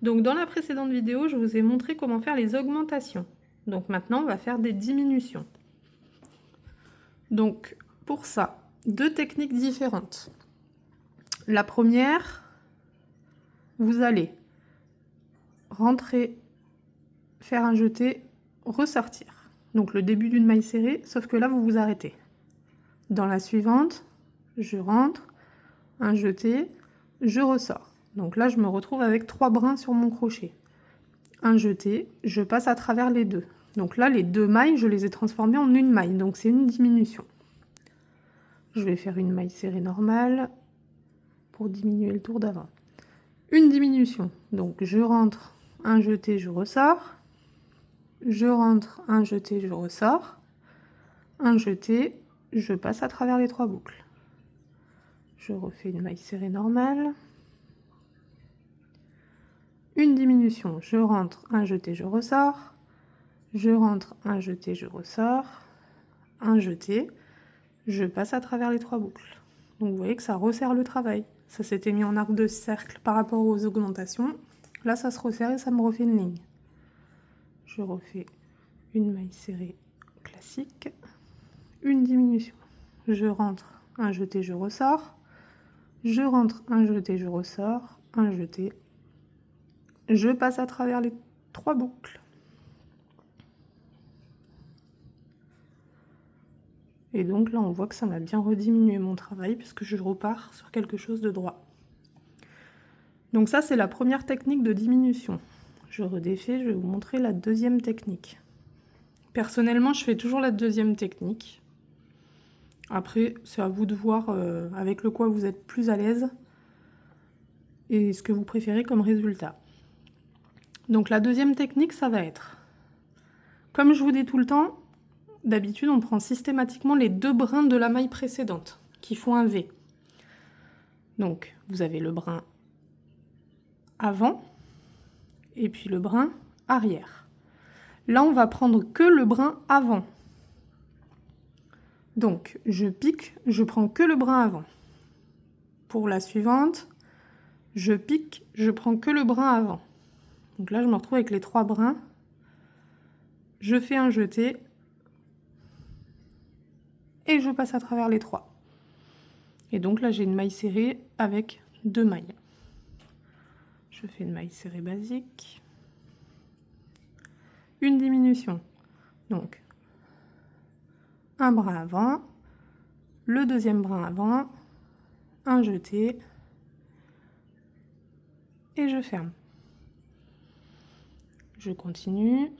Donc dans la précédente vidéo, je vous ai montré comment faire les augmentations. Donc maintenant, on va faire des diminutions. Donc pour ça, deux techniques différentes. La première, vous allez rentrer, faire un jeté, ressortir. Donc le début d'une maille serrée, sauf que là, vous vous arrêtez. Dans la suivante, je rentre, un jeté, je ressors. Donc là, je me retrouve avec 3 brins sur mon crochet. Un jeté, je passe à travers les deux. Donc là, les 2 mailles, je les ai transformées en une maille, donc c'est une diminution. Je vais faire une maille serrée normale pour diminuer le tour d'avant. Une diminution, donc je rentre, un jeté, je ressors. Je rentre, un jeté, je ressors. Un jeté, je passe à travers les 3 boucles. Je refais une maille serrée normale. Une diminution, je rentre, un jeté, je ressors. Je rentre, un jeté, je ressors. Un jeté, je passe à travers les 3 boucles. Donc vous voyez que ça resserre le travail. Ça s'était mis en arc de cercle par rapport aux augmentations. Là, ça se resserre et ça me refait une ligne. Je refais une maille serrée classique. Une diminution. Je rentre, un jeté, je ressors. Je rentre, un jeté, je ressors. Un jeté. Je passe à travers les 3 boucles. Et donc là, on voit que ça m'a bien rediminué mon travail puisque je repars sur quelque chose de droit. Donc ça, c'est la première technique de diminution. Je redéfais, je vais vous montrer la deuxième technique. Personnellement, je fais toujours la deuxième technique. Après, c'est à vous de voir avec le quoi vous êtes plus à l'aise et ce que vous préférez comme résultat. Donc la deuxième technique, ça va être, comme je vous dis tout le temps, d'habitude, on prend systématiquement les 2 brins de la maille précédente qui font un V. Donc, vous avez le brin avant et puis le brin arrière. Là, on va prendre que le brin avant. Donc, je pique, je prends que le brin avant. Pour la suivante, je pique, je prends que le brin avant. Donc là, je me retrouve avec les 3 brins. Je fais un jeté et je passe à travers les 3. Et donc là, j'ai une maille serrée avec 2 mailles. Je fais une maille serrée basique. Une diminution. Donc, un brin avant, le deuxième brin avant, un jeté et je ferme. Je continue.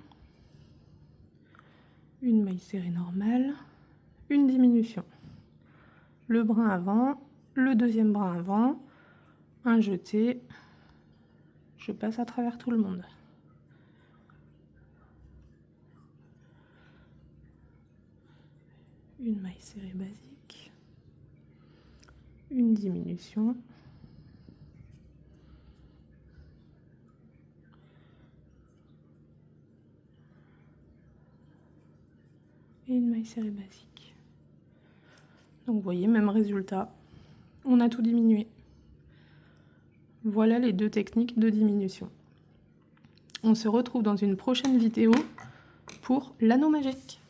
Une maille serrée normale, une diminution. Le brin avant, le deuxième brin avant, un jeté, je passe à travers tout le monde. Une maille serrée basique, une diminution. Et une maille serrée basique. Donc vous voyez, même résultat, on a tout diminué. Voilà les 2 techniques de diminution. On se retrouve dans une prochaine vidéo pour l'anneau magique.